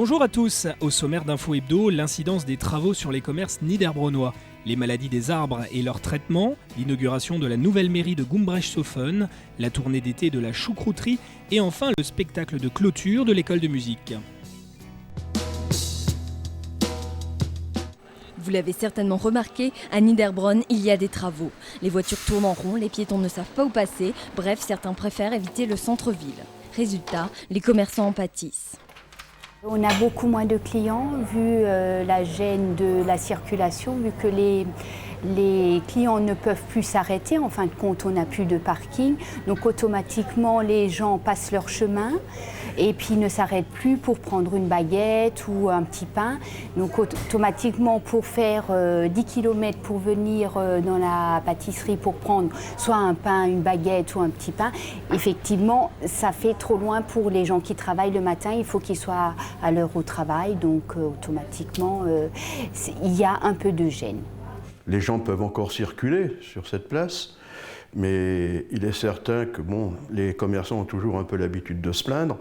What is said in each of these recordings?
Bonjour à tous, au sommaire d'Info Hebdo, l'incidence des travaux sur les commerces niederbronnois, les maladies des arbres et leur traitement, l'inauguration de la nouvelle mairie de Gumbrecht-Sofen, la tournée d'été de la choucrouterie et enfin le spectacle de clôture de l'école de musique. Vous l'avez certainement remarqué, à Niederbronn, il y a des travaux. Les voitures tournent en rond, les piétons ne savent pas où passer, bref, certains préfèrent éviter le centre-ville. Résultat, les commerçants en pâtissent. On a beaucoup moins de clients vu la gêne de la circulation, vu que les clients ne peuvent plus s'arrêter. En fin de compte, on n'a plus de parking. Donc automatiquement, les gens passent leur chemin et puis ne s'arrêtent plus pour prendre une baguette ou un petit pain. Donc automatiquement, pour faire 10 km pour venir dans la pâtisserie pour prendre soit un pain, une baguette ou un petit pain, effectivement, ça fait trop loin pour les gens qui travaillent le matin. Il faut qu'ils soient à l'heure au travail, donc automatiquement, il y a un peu de gêne. Les gens peuvent encore circuler sur cette place, mais il est certain que les commerçants ont toujours un peu l'habitude de se plaindre,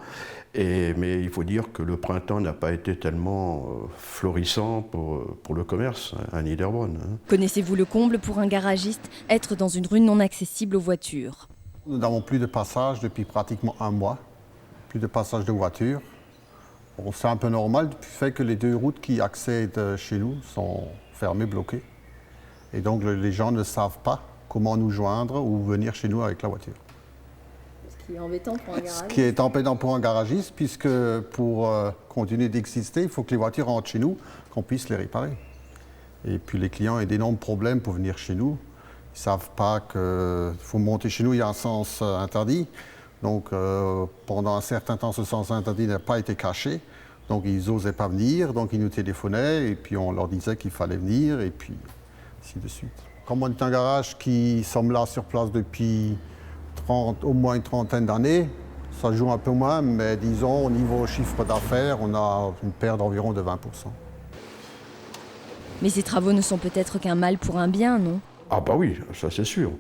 mais il faut dire que le printemps n'a pas été tellement florissant pour le commerce à Niederbronn. Connaissez-vous le comble pour un garagiste? Être dans une rue non accessible aux voitures. Nous n'avons plus de passage depuis pratiquement un mois, plus de passage de voitures. Bon, c'est un peu normal du fait que les deux routes qui accèdent chez nous sont fermées, bloquées. Et donc les gens ne savent pas comment nous joindre ou venir chez nous avec la voiture. Ce qui est embêtant pour un garagiste. Ce qui est embêtant pour un garagiste, puisque pour continuer d'exister, il faut que les voitures rentrent chez nous, qu'on puisse les réparer. Et puis les clients ont d'énormes problèmes pour venir chez nous. Ils ne savent pas qu'il faut monter chez nous, il y a un sens interdit. Donc pendant un certain temps, ce sens interdit n'a pas été caché. Donc ils n'osaient pas venir, donc ils nous téléphonaient et puis on leur disait qu'il fallait venir et puis ainsi de suite. Comme on est un garage qui sommes là sur place depuis au moins une trentaine d'années, ça joue un peu moins, mais disons au niveau chiffre d'affaires, on a une perte d'environ de 20%. Mais ces travaux ne sont peut-être qu'un mal pour un bien, non? Ah bah oui, ça c'est sûr.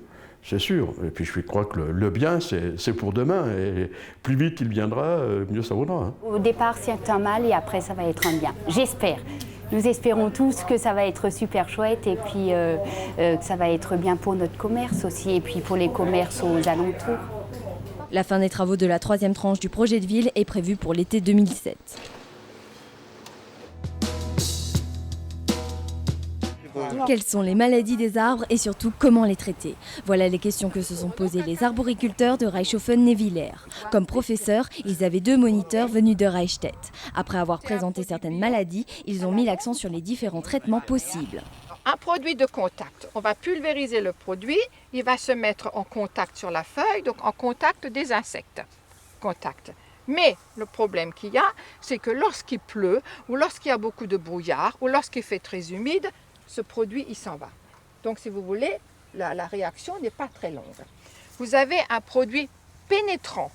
C'est sûr. Et puis je crois que le bien, c'est pour demain. Et plus vite il viendra, mieux ça vaudra. Au départ, c'est un mal et après, ça va être un bien. J'espère. Nous espérons tous que ça va être super chouette et puis que ça va être bien pour notre commerce aussi et puis pour les commerces aux alentours. La fin des travaux de la troisième tranche du projet de ville est prévue pour l'été 2007. Quelles sont les maladies des arbres et surtout comment les traiter? Voilà les questions que se sont posées les arboriculteurs de Reichshofen-Nevillers. Comme professeurs, ils avaient 2 moniteurs venus de Reichstätt. Après avoir présenté certaines maladies, ils ont mis l'accent sur les différents traitements possibles. Un produit de contact, on va pulvériser le produit, il va se mettre en contact sur la feuille, donc en contact des insectes. Contact. Mais le problème qu'il y a, c'est que lorsqu'il pleut, ou lorsqu'il y a beaucoup de brouillard, ou lorsqu'il fait très humide, ce produit, il s'en va. Donc, si vous voulez, la réaction n'est pas très longue. Vous avez un produit pénétrant,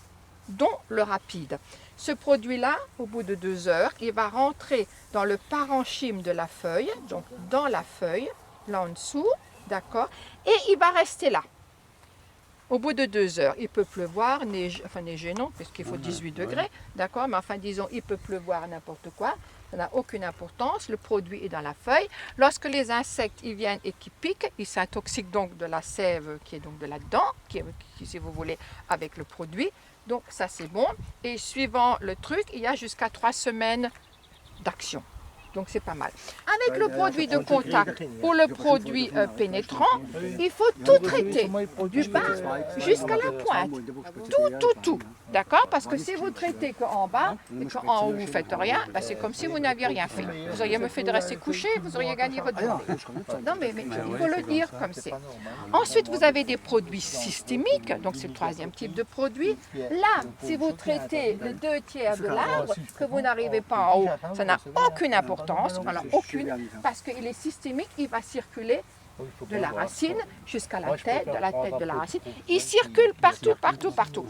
dont le rapide. Ce produit-là, au bout de 2 heures, il va rentrer dans le parenchyme de la feuille, donc dans la feuille, là en dessous, d'accord, et il va rester là. Au bout de 2 heures, il peut pleuvoir, neiger non, puisqu'il faut 18 degrés, d'accord, mais enfin, disons, il peut pleuvoir n'importe quoi. Ça n'a aucune importance, le produit est dans la feuille. Lorsque les insectes ils viennent et qui piquent, ils s'intoxiquent donc de la sève qui est donc de là-dedans, qui, si vous voulez, avec le produit. Donc ça c'est bon. Et suivant le truc, il y a jusqu'à 3 semaines d'action. Donc c'est pas mal. Avec le produit de contact ou le produit pénétrant, il faut tout traiter, du bas jusqu'à la pointe. Tout. D'accord? Parce que si vous traitez qu'en bas et qu'en haut vous ne faites rien, ben c'est comme si vous n'aviez rien fait. Vous auriez me fait de rester couché, vous auriez gagné votre journée. Non mais il faut le dire comme c'est. Ensuite vous avez des produits systémiques, donc c'est le 3e type de produit. Là, si vous traitez les 2 tiers de l'arbre, que vous n'arrivez pas en haut, ça n'a aucune importance, alors aucune, parce qu'il est systémique, il va circuler de la racine jusqu'à la tête, de la tête de la racine. Il circule partout.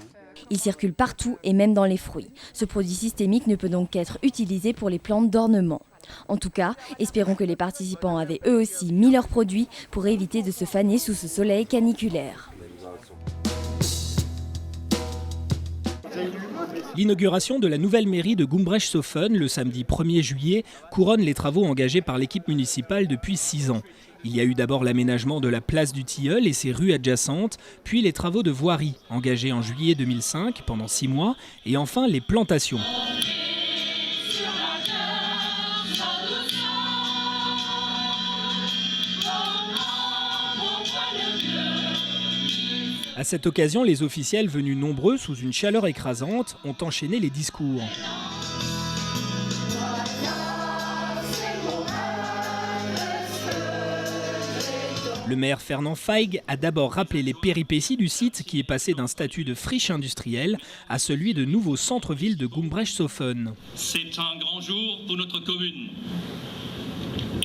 Il circule partout et même dans les fruits. Ce produit systémique ne peut donc qu'être utilisé pour les plantes d'ornement. En tout cas, espérons que les participants avaient eux aussi mis leurs produits pour éviter de se faner sous ce soleil caniculaire. L'inauguration de la nouvelle mairie de Gumbrecht-Sofen, le samedi 1er juillet, couronne les travaux engagés par l'équipe municipale depuis 6 ans. Il y a eu d'abord l'aménagement de la place du Tilleul et ses rues adjacentes, puis les travaux de voirie, engagés en juillet 2005 pendant 6 mois, et enfin les plantations. À cette occasion, les officiels venus nombreux sous une chaleur écrasante ont enchaîné les discours. Le maire Fernand Feig a d'abord rappelé les péripéties du site qui est passé d'un statut de friche industrielle à celui de nouveau centre-ville de Gumbrecht-Sofen. C'est un grand jour pour notre commune.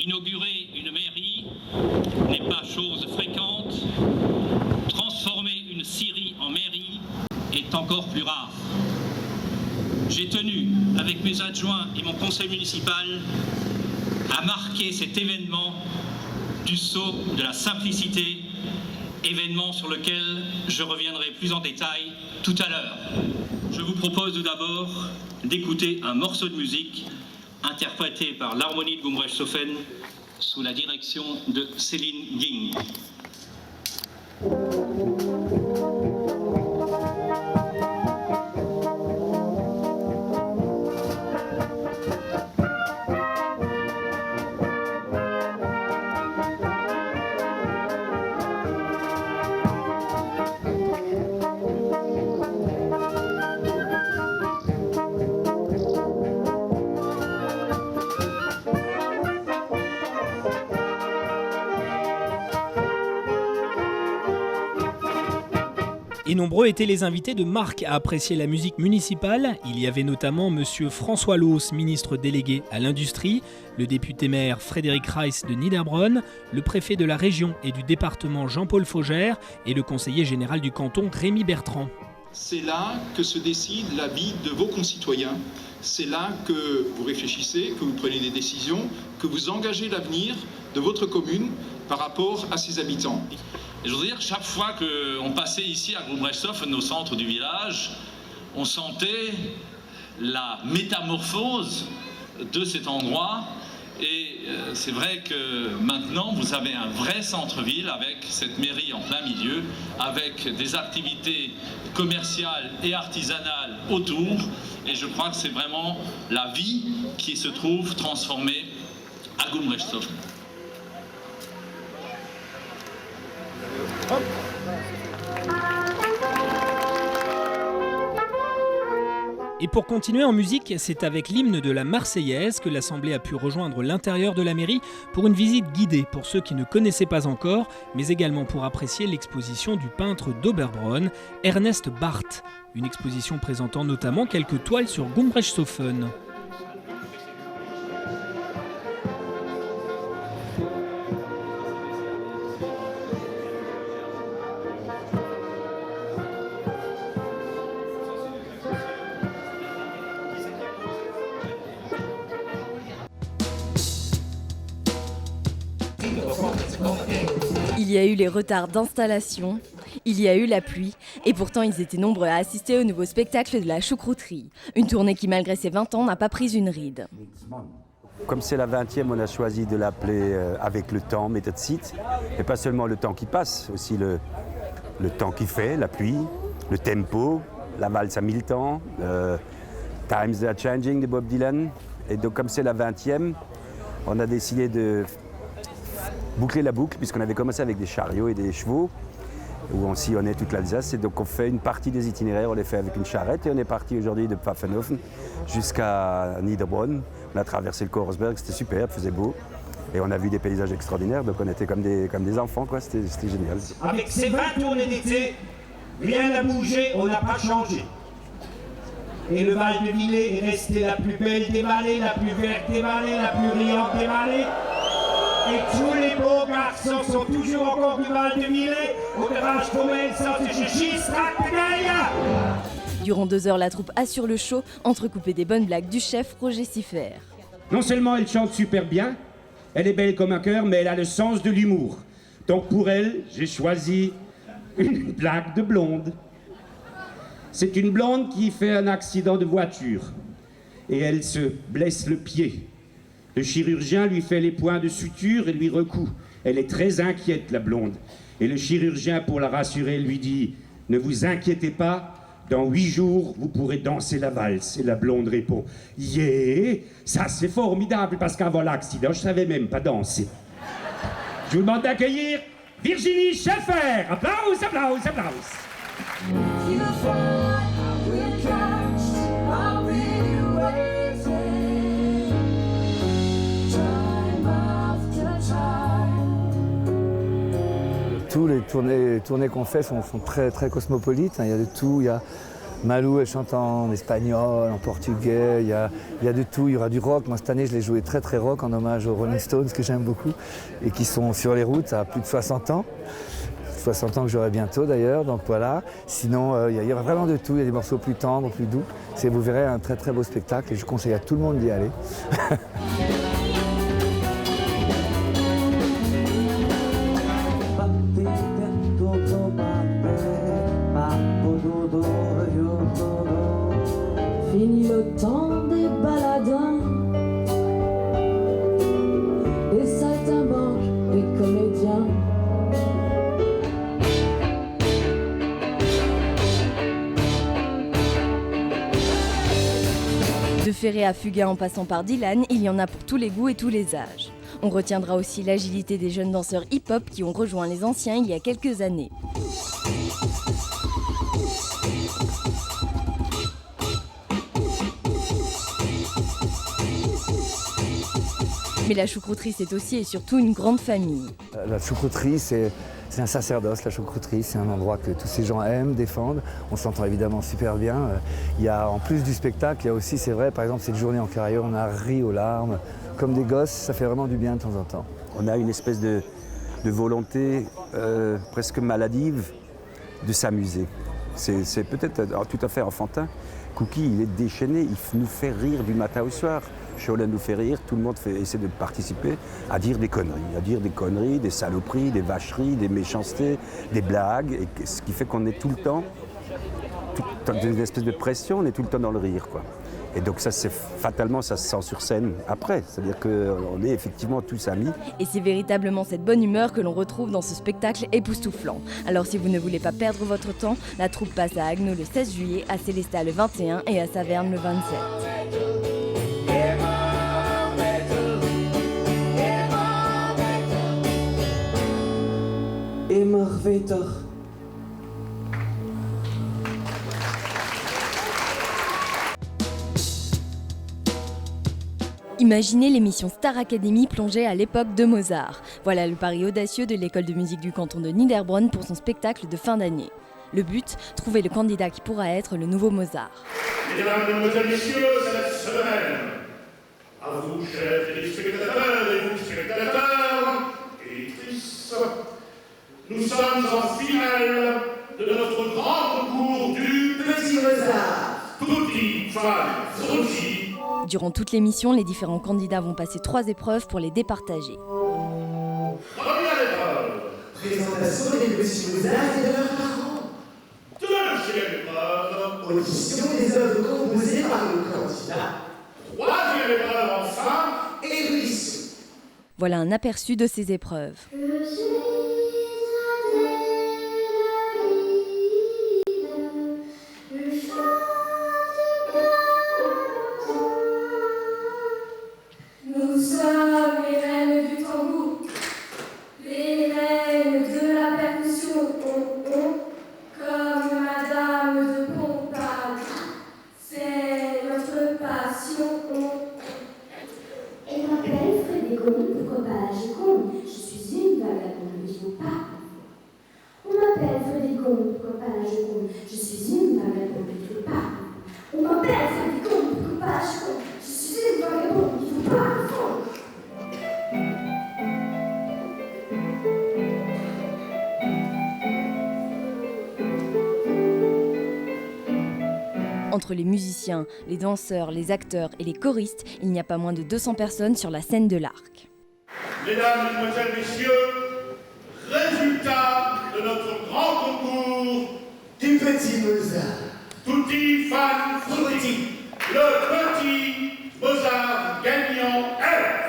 Inaugurer une mairie n'est pas chose fréquente. Transformer une scierie en mairie est encore plus rare. J'ai tenu, avec mes adjoints et mon conseil municipal, à marquer cet événement du sceau de la simplicité, événement sur lequel je reviendrai plus en détail tout à l'heure. Je vous propose tout d'abord d'écouter un morceau de musique interprété par l'harmonie de Gumbrecht-Sofen sous la direction de Céline Ging. Et nombreux étaient les invités de marque à apprécier la musique municipale. Il y avait notamment monsieur François Loos, ministre délégué à l'industrie, le député-maire Frédéric Reiss de Niederbronn, le préfet de la région et du département Jean-Paul Faugère et le conseiller général du canton Rémi Bertrand. C'est là que se décide la vie de vos concitoyens. C'est là que vous réfléchissez, que vous prenez des décisions, que vous engagez l'avenir de votre commune par rapport à ses habitants. Et je veux dire, chaque fois qu'on passait ici à Gumbrecht-Sofen, au centre du village, on sentait la métamorphose de cet endroit. Et c'est vrai que maintenant, vous avez un vrai centre-ville avec cette mairie en plein milieu, avec des activités commerciales et artisanales autour. Et je crois que c'est vraiment la vie qui se trouve transformée à Gumbrecht-Sofen. Et pour continuer en musique, c'est avec l'hymne de la Marseillaise que l'Assemblée a pu rejoindre l'intérieur de la mairie pour une visite guidée pour ceux qui ne connaissaient pas encore, mais également pour apprécier l'exposition du peintre d'Oberbronn, Ernest Barth. Une exposition présentant notamment quelques toiles sur Gumbrecht-Sofen. Il y a eu les retards d'installation, il y a eu la pluie, et pourtant ils étaient nombreux à assister au nouveau spectacle de la choucrouterie. Une tournée qui, malgré ses 20 ans, n'a pas pris une ride. Comme c'est la 20e, on a choisi de l'appeler avec le temps, méthode site. Et pas seulement le temps qui passe, aussi le temps qui fait, la pluie, le tempo, la valse à 1000 temps, Times Are Changing de Bob Dylan. Et donc comme c'est la 20e, on a décidé de boucler la boucle, puisqu'on avait commencé avec des chariots et des chevaux, où on sillonnait toute l'Alsace. Et donc on fait une partie des itinéraires, on les fait avec une charrette. Et on est parti aujourd'hui de Pfaffenhofen jusqu'à Niederbronn. On a traversé le Korsberg, c'était super, il faisait beau. Et on a vu des paysages extraordinaires, donc on était comme des enfants, quoi. C'était génial. Avec ces 20 tournées d'été, rien n'a bougé, on n'a pas changé. Et le Val de Villers est resté la plus belle des vallées, la plus verte des vallées, la plus riante des vallées. Et tous les beaux garçons sont toujours encore du Val de Villers, au garage Pommel, ça c'est chez Durant 2 heures, la troupe assure le show, entrecoupée des bonnes blagues du chef Roger Siffert. Non seulement elle chante super bien, elle est belle comme un cœur, mais elle a le sens de l'humour. Donc pour elle, j'ai choisi une blague de blonde. C'est une blonde qui fait un accident de voiture et elle se blesse le pied. Le chirurgien lui fait les points de suture et lui recoud. Elle est très inquiète, la blonde. Et le chirurgien, pour la rassurer, lui dit « Ne vous inquiétez pas, dans 8 jours, vous pourrez danser la valse. » Et la blonde répond « Yeah, ça c'est formidable, parce qu'avant l'accident, je savais même pas danser. » Je vous demande d'accueillir Virginie Schaeffer. Applaus, applaus, applaus. Tous les tournées qu'on fait sont très, très cosmopolites. Il y a de tout. Il y a Malou, elle chante en espagnol, en portugais. Il y a de tout. Il y aura du rock. Moi, cette année, je l'ai joué très, très rock en hommage aux Rolling Stones, que j'aime beaucoup, et qui sont sur les routes à plus de 60 ans. 60 ans que j'aurai bientôt d'ailleurs, donc voilà. Sinon, il y aura vraiment de tout. Il y a des morceaux plus tendres, plus doux. Vous verrez un très, très beau spectacle et je conseille à tout le monde d'y aller. Fini le temps des baladins, des saltimbanques, des comédiens. De Ferré à Fugain en passant par Dylan, il y en a pour tous les goûts et tous les âges. On retiendra aussi l'agilité des jeunes danseurs hip-hop qui ont rejoint les anciens il y a quelques années. Mais la choucrouterie, c'est aussi et surtout une grande famille. La choucrouterie, c'est un sacerdoce, la choucrouterie. C'est un endroit que tous ces gens aiment, défendent. On s'entend évidemment super bien. Il y a, en plus du spectacle, il y a aussi, c'est vrai, par exemple, cette journée en carrière, on a ri aux larmes. Comme des gosses, ça fait vraiment du bien de temps en temps. On a une espèce de volonté presque maladive de s'amuser. C'est peut-être tout à fait enfantin. Cookie, il est déchaîné, il nous fait rire du matin au soir. Cholet nous fait rire, tout le monde essaie de participer à dire des conneries, des saloperies, des vacheries, des méchancetés, des blagues, et ce qui fait qu'on est tout le temps, dans une espèce de pression, on est tout le temps dans le rire, quoi. Et donc ça, fatalement, ça se sent sur scène après, c'est-à-dire qu'on est effectivement tous amis. Et c'est véritablement cette bonne humeur que l'on retrouve dans ce spectacle époustouflant. Alors si vous ne voulez pas perdre votre temps, la troupe passe à Agneau le 16 juillet, à Célestat le 21 et à Saverne le 27. Immer weiter. Imaginez l'émission Star Academy plongée à l'époque de Mozart. Voilà le pari audacieux de l'école de musique du canton de Niederbronn pour son spectacle de fin d'année. Le but, trouver le candidat qui pourra être le nouveau Mozart. Mesdames, Mesdemoiselles, Messieurs, c'est la semaine. À vous, chers téléspectateurs et vous, spectateurs et électrices, nous sommes en finale de notre grand concours du Petit Mozart. Tutti fan frutti. Durant toute l'émission, les différents candidats vont passer 3 épreuves pour les départager. Première épreuve. Présentation des Petits Mozart et de leurs parents. Deuxième épreuve. Audition des œuvres composées par le candidat. Troisième épreuve, enfin. Érudition. Voilà un aperçu de ces épreuves. Nous sommes les reines du tambour, les reines de la percussion, comme Madame de Pompadour. C'est notre passion. Elle m'appelle Frédégone, pourquoi pas la Géconde? Je suis une vagabonde, il ne faut pas. On m'appelle Frédégone, pourquoi pas la Géconde? Je suis une vagabonde, il ne faut pas. On m'appelle Frédégone, pourquoi pas la Géconde? Je suis une vagabonde, il ne faut pas. Entre les musiciens, les danseurs, les acteurs et les choristes, il n'y a pas moins de 200 personnes sur la scène de l'Arc. Mesdames, Mesdemoiselles, Messieurs, résultat de notre grand concours du Petit Mozart. Tutti fan frutti. Le petit Mozart gagnant est...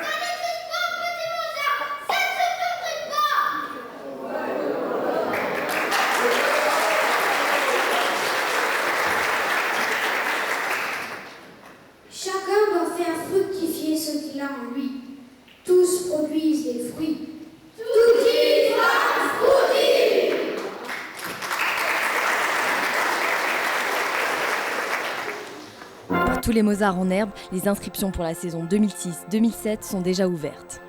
Chacun doit faire fructifier ce qu'il a en lui. Tous produisent des fruits. Tutti fan frutti. Pour tous les Mozart en herbe, les inscriptions pour la saison 2006-2007 sont déjà ouvertes.